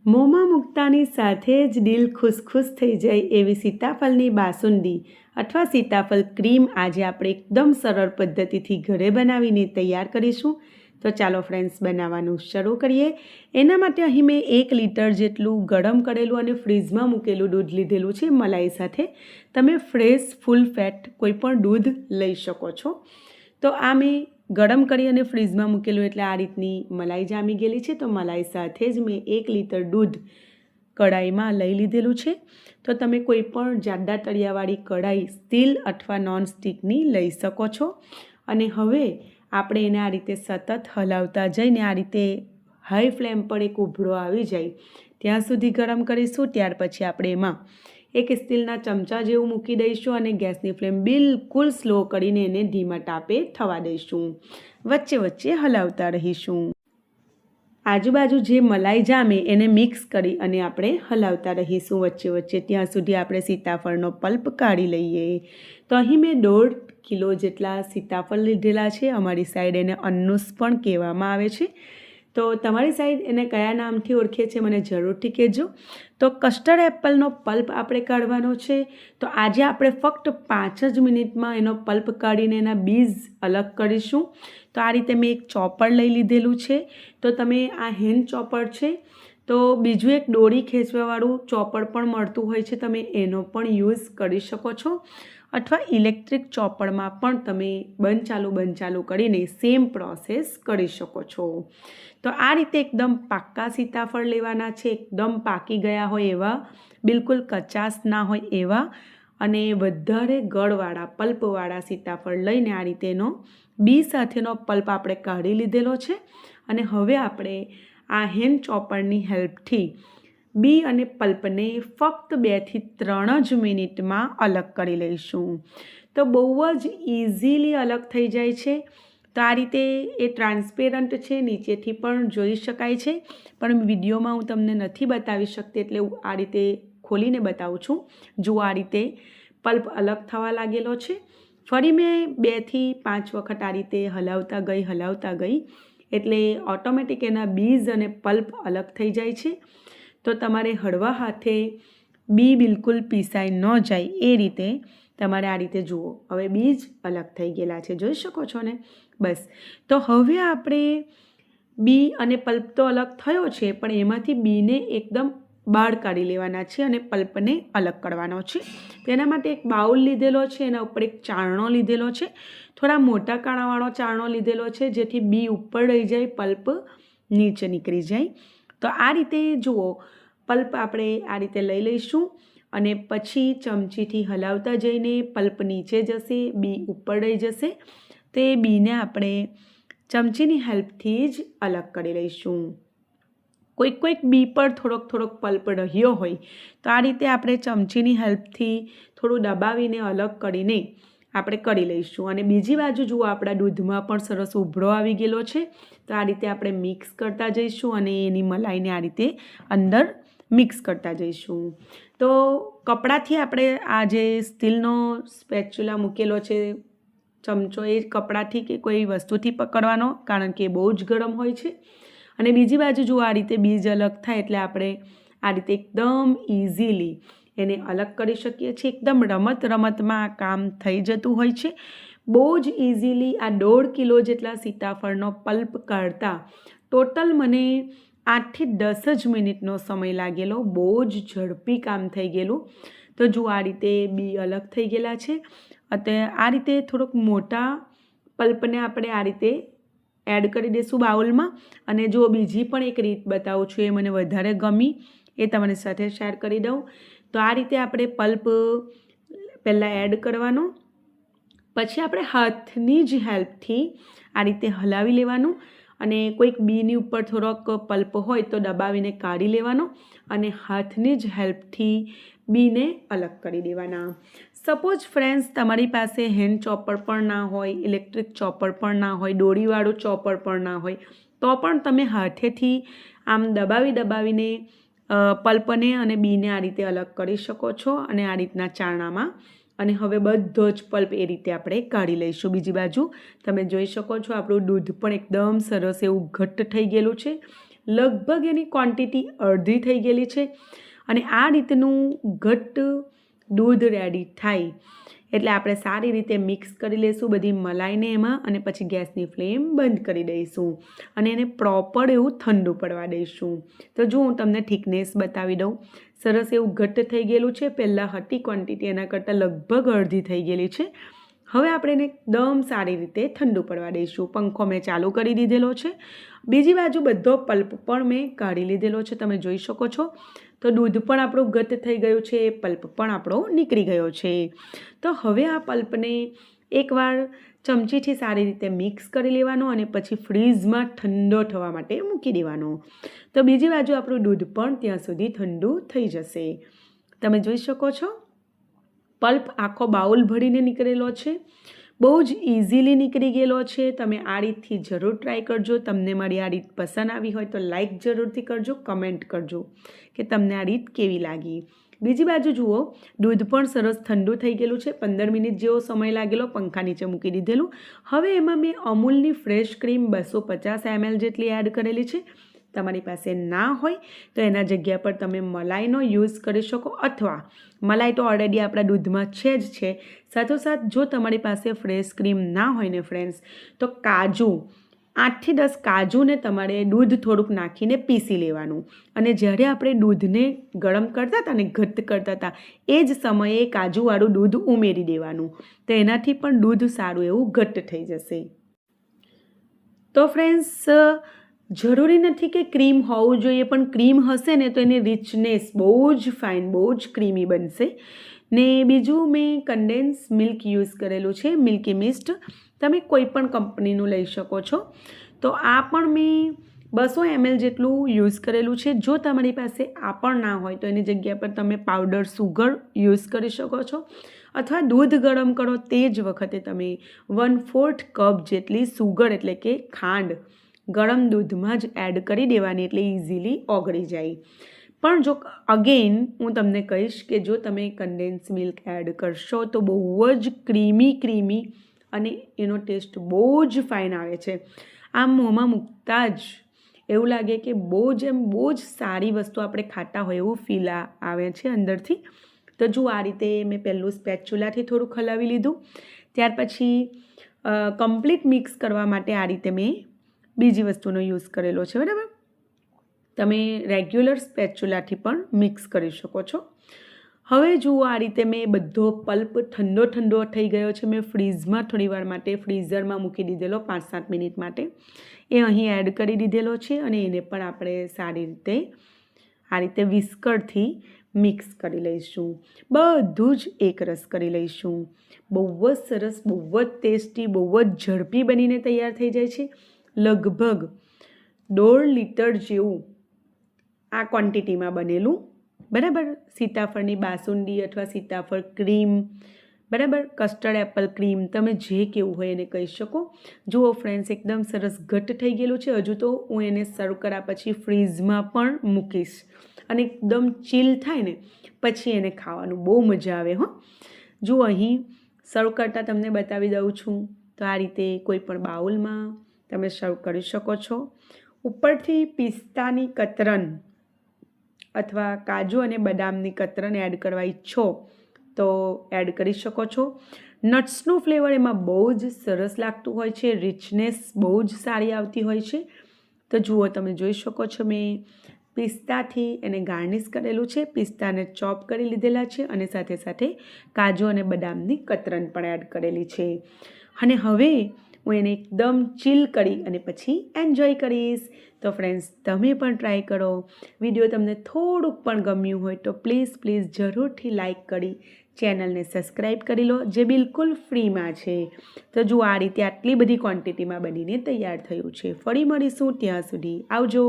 મોંમાં મૂકતાની સાથે જ દિલ ખુશ થઈ જાય એવી સીતાફળની બાસુંદી અથવા સીતાફળ ક્રીમ આજે આપણે એકદમ સરળ પદ્ધતિથી ઘરે બનાવીને તૈયાર કરીશું. તો ચાલો ફ્રેન્ડ્સ, બનાવવાનું શરૂ કરીએ. એના માટે અહીં મેં 1 લીટર જેટલું ગરમ કરેલું અને ફ્રીઝમાં મૂકેલું દૂધ લીધેલું છે મલાઈ સાથે. તમે ફ્રેશ ફૂલ ફેટ કોઈ પણ દૂધ લઈ શકો છો. તો આ મેં ગરમ કરી અને ફ્રીઝમાં મૂકેલું એટલે આ રીતની મલાઈ જામી ગયેલી છે. તો મલાઈ સાથે જ મેં 1 લીટર દૂધ કઢાઈમાં લઈ લીધેલું છે. તો તમે કોઈ પણ જાડા તળિયાવાળી કઢાઈ સ્ટીલ અથવા નોન સ્ટિકની લઈ શકો છો. અને હવે આપણે એને આ રીતે સતત હલાવતા જઈને આ રીતે હાઈ ફ્લેમ પર એક ઉભરો આવી જાય ત્યાં સુધી ગરમ કરીશું. ત્યાર પછી આપણે એમાં એક સ્ટીલના ચમચા જેવું મૂકી દઈશું અને ગેસની ફ્લેમ બિલકુલ સ્લો કરીને એને ધીમા તાપે થવા દઈશું. વચ્ચે વચ્ચે હલાવતા રહીશું. આજુબાજુ જે મલાઈ જામે એને મિક્સ કરી અને આપણે હલાવતા રહીશું વચ્ચે વચ્ચે ત્યાં સુધી આપણે સીતાફળનો પલ્પ કાઢી લઈએ. તો અહીં મેં 1.5 કિલો જેટલા સીતાફળ લીધેલા છે. અમારી સાઈડ એને અન્નુસ પણ કહેવામાં આવે છે. તો તમારી સાઈડ એને કયા નામથી ઓળખે છે મને જરૂરથી કહેજો. તો કસ્ટર્ડ એપલનો પલ્પ આપણે કાઢવાનો છે. તો આજે આપણે ફક્ત 5 જ મિનિટમાં એનો પલ્પ કાઢીને એના બીજ અલગ કરીશું. તો આ રીતે મેં એક ચોપર લઈ લીધેલું છે. તો તમે આ હેન્ડ ચોપર છે, તો બીજું એક દોરી ખેંચવાવાળું ચોપર પણ મળતું હોય છે, તમે એનો પણ યુઝ કરી શકો છો. અથવા ઇલેક્ટ્રિક ચોપરમાં પણ તમે બંધ ચાલુ કરીને સેમ પ્રોસેસ કરી શકો છો. તો આ રીતે એકદમ પાક્કા સીતાફળ લેવાના છે. એકદમ પાકી ગયા હોય એવા, બિલકુલ કચાશ ના હોય એવા અને વધારે ગળવાળા પલ્પવાળા સીતાફળ લઈને આ રીતે એનો બી સાથેનો પલ્પ આપણે કાઢી લીધેલો છે. અને હવે આપણે આ હેન્ડ ચોપરની હેલ્પથી બી અને પલ્પને ફક્ત 2 થી 3 જ મિનિટમાં અલગ કરી લઈશું. તો બહુ જ ઇઝીલી અલગ થઈ જાય છે. તો આ રીતે એ ટ્રાન્સપેરન્ટ છે, નીચેથી પણ જોઈ શકાય છે, પણ વિડીયોમાં હું તમને નથી બતાવી શકતી એટલે હું આ રીતે ખોલીને બતાવું છું. જુઓ, આ રીતે પલ્પ અલગ થવા લાગેલો છે. ફરી મેં 2 થી 5 વખત આ રીતે હલાવતા ગઈ એટલે ઓટોમેટિક એના બીજ અને પલ્પ અલગ થઈ જાય છે. તો તમારે હળવા હાથે બી બિલકુલ પીસાઈ ન જાય એ રીતે તમારે આ રીતે જુઓ, હવે બીજ અલગ થઈ ગયેલા છે, જોઈ શકો છો ને. બસ, તો હવે આપણે બી અને પલ્પ તો અલગ થયો છે, પણ એમાંથી બીને એકદમ બહાર કાઢી લેવાના છે અને પલ્પને અલગ કરવાનો છે. તેના માટે એક બાઉલ લીધેલો છે, એના ઉપર એક ચાળણો લીધેલો છે. થોડા મોટા કાણાવાળો ચાળણો લીધેલો છે જેથી બી ઉપર રહી જાય, પલ્પ નીચે નીકળી જાય. તો આ રીતે જુઓ, પલ્પ આપણે આ રીતે લઈ લઈશું અને પછી ચમચીથી હલાવતા જઈને પલ્પ નીચે જશે, બી ઉપર રહી જશે. તો એ બીને આપણે ચમચીની હેલ્પથી જ અલગ કરી લઈશું. કોઈક બી પર થોડોક પલ્પ રહ્યો હોય તો આ રીતે આપણે ચમચીની હેલ્પથી થોડું દબાવીને અલગ કરીને આપણે કરી લઈશું. અને બીજી બાજુ જુઓ, આપણા દૂધમાં પણ સરસ ઉભરો આવી ગયેલો છે. તો આ રીતે આપણે મિક્સ કરતા જઈશું અને એની મલાઈને આ રીતે અંદર મિક્સ કરતા જઈશું. તો કપડાથી આપણે આ જે સ્ટીલનો સ્પેચ્યુલા મૂકેલો છે ચમચો, એ કપડાથી કે કોઈ વસ્તુથી પકડવાનો, કારણ કે બહુ જ ગરમ હોય છે. અને બીજી બાજુ જુઓ, આ રીતે બીજ અલગ થાય એટલે આપણે આ રીતે એકદમ ઇઝીલી એને અલગ કરી શકીએ છીએ. એકદમ રમતમાં આ કામ થઈ જતું હોય છે. બહુ જ ઇઝીલી આ 1.5 કિલો જેટલા સીતાફળનો પલ્પ કાઢતા ટોટલ મને 8 થી 10 જ મિનિટનો સમય લાગેલો. બહુ જ ઝડપી કામ થઈ ગયેલું. તો જુઓ, આ રીતે બી અલગ થઈ ગયેલા છે. આ રીતે થોડોક મોટા પલ્પને આપણે આ રીતે એડ કરી દઈશું બાઉલમાં. અને જો બીજી પણ એક રીત બતાવું છું, એ મને વધારે ગમી, એ તમારી સાથે શેર કરી દઉં. તો આ રીતે આપણે પલ્પ પહેલાં એડ કરવાનો, પછી આપણે હાથની જ હેલ્પથી આ રીતે હલાવી લેવાનું અને કોઈક બીની ઉપર થોડોક પલ્પ હોય તો દબાવીને કાઢી લેવાનો અને હાથની જ હેલ્પથી બીને અલગ કરી દેવાના. સપોઝ ફ્રેન્ડ્સ, તમારી પાસે હેન્ડ ચોપર પણ ના હોય, ઇલેક્ટ્રિક ચોપર પણ ના હોય, દોરીવાળું ચોપર પણ ના હોય, તો પણ તમે હાથેથી આમ દબાવીને પલ્પને અને બીને આ રીતે અલગ કરી શકો છો. અને આ રીતના ચારણામાં અને હવે બધો જ પલ્પ એ રીતે આપણે કાઢી લઈશું. બીજી બાજુ તમે જોઈ શકો છો આપણું દૂધ પણ એકદમ સરસ એવું ઘટ્ટ થઈ ગયેલું છે. લગભગ એની ક્વોન્ટિટી અડધી થઈ ગયેલી છે અને આ રીતનું ઘટ્ટ દૂધ રેડી થાય એટલે આપણે સારી રીતે મિક્સ કરી લઈશું બધી મલાઈને એમાં અને પછી ગેસની ફ્લેમ બંધ કરી દઈશું અને એને પ્રોપર એવું ઠંડુ પડવા દઈશું. તો જો હું તમને થિકનેસ બતાવી દઉં, સરસ એવું ઘટ્ટ થઈ ગયેલું છે. પહેલાં હતી ક્વોન્ટિટી એના કરતાં લગભગ અડધી થઈ ગયેલી છે. હવે આપણે એને એકદમ સારી રીતે ઠંડુ પડવા દઈશું. પંખો મેં ચાલુ કરી દીધેલો છે. બીજી બાજુ બધો પલ્પ પણ મેં કાઢી લીધેલો છે, તમે જોઈ શકો છો. તો દૂધ પણ આપણું ઘટ્ટ થઈ ગયું છે, પલ્પ પણ આપણો નીકળી ગયો છે. તો હવે આ પલ્પને એકવાર ચમચીથી સારી રીતે મિક્સ કરી લેવાનો અને પછી ફ્રીઝમાં ઠંડો થવા માટે મૂકી દેવાનો. તો બીજી બાજુ આપણું દૂધ પણ ત્યાં સુધી ઠંડુ થઈ જશે. તમે જોઈ શકો છો પલ્પ આખો બાઉલ ભરીને નીકળેલો છે. બહુ જ ઇઝીલી નીકળી ગયેલો છે. તમે આ રીતથી જરૂર ટ્રાય કરજો. તમને મારી આ રીત પસંદ આવી હોય તો લાઈક જરૂરથી કરજો, કમેન્ટ કરજો કે તમને આ રીત કેવી લાગી. બીજી બાજુ જુઓ, દૂધ પણ સરસ ઠંડુ થઈ ગયેલું છે. 15 મિનિટ જેવો સમય લાગેલો, પંખા નીચે મૂકી દીધેલું. હવે એમાં મેં અમૂલની ફ્રેશ ક્રીમ 250 ml જેટલી એડ કરેલી છે. તમારી પાસે ના હોય તો એના જગ્યા પર તમે મલાઈનો યુઝ કરી શકો, અથવા મલાઈ તો ઓલરેડી આપણા દૂધમાં છે જ છે. સાથોસાથ જો તમારી પાસે ફ્રેશ ક્રીમ ના હોય ને ફ્રેન્ડ્સ, તો કાજુ 8 થી 10 કાજુને તમારે દૂધ થોડુંક નાખીને પીસી લેવાનું અને જ્યારે આપણે દૂધને ગરમ કરતા હતા ને ઘટ્ટ કરતા હતા એ જ સમયે કાજુવાળું દૂધ ઉમેરી દેવાનું. તો એનાથી પણ દૂધ સારું એવું ઘટ્ટ થઈ જશે. તો ફ્રેન્ડ્સ, જરૂરી નથી કે ક્રીમ હોવું જોઈએ, પણ ક્રીમ હશે ને તો એની રિચનેસ બહુ જ ફાઇન, બહુ જ ક્રીમી બનશે. ને બીજું મેં કન્ડેન્સ મિલ્ક યુઝ કરેલું છે, મિલ્કી મિસ્ટ. તમે કોઈ પણ કંપનીનું લઈ શકો છો. તો આ પણ મેં 200 ml જેટલું યુઝ કરેલું છે. જો તમારી પાસે આ પણ ના હોય તો એની જગ્યા પર તમે પાવડર સુગર યુઝ કરી શકો છો, અથવા દૂધ ગરમ કરો તે જ વખતે તમે 1/4 કપ જેટલી સુગર એટલે કે ખાંડ ગરમ દૂધમાં જ એડ કરી દેવાની, એટલે ઇઝીલી ઓગળી જાય. પણ જો અગેન હું તમને કહીશ કે જો તમે કન્ડેન્સ મિલ્ક એડ કરશો તો બહુ જ ક્રીમી અને એનો ટેસ્ટ બહુ જ ફાઇન આવે છે. આમ મોંમાં મૂકતા જ એવું લાગે કે બહુ જ સારી વસ્તુ આપણે ખાતા હોય એવું ફીલ આવે છે અંદરથી. તો જો આ રીતે મેં પહેલું સ્પેચ્યુલાથી થોડું હલાવી લીધું. ત્યાર પછી કમ્પ્લીટ મિક્સ કરવા માટે આ રીતે મેં બીજી વસ્તુનો યુઝ કરેલો છે, બરાબર. તમે રેગ્યુલર સ્પેચ્યુલાથી પણ મિક્સ કરી શકો છો. હવે જુઓ, આ રીતે મેં બધો પલ્પ ઠંડો થઈ ગયો છે. મેં ફ્રીઝમાં થોડીવાર માટે ફ્રીઝરમાં મૂકી દીધેલો 5-7 મિનિટ માટે. એ અહીં એડ કરી દીધેલો છે અને એને પણ આપણે સારી રીતે આ રીતે વિસ્કરથી મિક્સ કરી લઈશું. બધું જ એકરસ કરી લઈશું. બહુ જ સરસ, બહુ જ ટેસ્ટી, બહુ જ ઝડપી બનીને તૈયાર થઈ જાય છે. લગભગ 1.5 લીટર જેવું આ ક્વોન્ટિટીમાં બનેલું, બરાબર. સીતાફળની બાસુંદી અથવા સીતાફળ ક્રીમ, બરાબર, કસ્ટર્ડ એપલ ક્રીમ, તમે જે કેવું હોય એને કહી શકો. જુઓ ફ્રેન્ડ્સ, એકદમ સરસ ઘટ્ટ થઈ ગયેલું છે. હજુ તો હું એને સર્વ કર્યા પછી ફ્રીઝમાં પણ મૂકીશ અને એકદમ ચીલ થાય ને પછી એને ખાવાનું બહુ મજા આવે. જુઓ, અહીં સર્વ કરતાં તમને બતાવી દઉં છું. તો આ રીતે કોઈ પણ બાઉલમાં તમે સર્વ કરી શકો છો. ઉપરથી પિસ્તાની કતરન અથવા કાજુ અને બદામની કતરન એડ કરવા ઈચ્છો તો એડ કરી શકો છો. નટ્સનું ફ્લેવર એમાં બહુ જ સરસ લાગતું હોય છે, રિચનેસ બહુ જ સારી આવતી હોય છે. તો જુઓ, તમે જોઈ શકો છો મેં પિસ્તાથી એને ગાર્નિશ કરેલું છે. પિસ્તાને ચોપ કરી લીધેલા છે અને સાથે સાથે કાજુ અને બદામની કતરન પણ એડ કરેલી છે. અને હવે હું એને એકદમ ચીલ કરી અને પછી એન્જોય કરીશ. તો ફ્રેન્ડ્સ, તમે પણ ટ્રાય કરો. વિડીયો તમને થોડુંક પણ ગમ્યું હોય તો પ્લીઝ જરૂરથી લાઈક કરી ચેનલને સબસ્ક્રાઈબ કરી લો, જે બિલકુલ ફ્રીમાં છે. તો જો આ રીતે આટલી બધી ક્વોન્ટિટીમાં બનીને તૈયાર થયું છે. ફરી મળીશું, ત્યાં સુધી આવજો.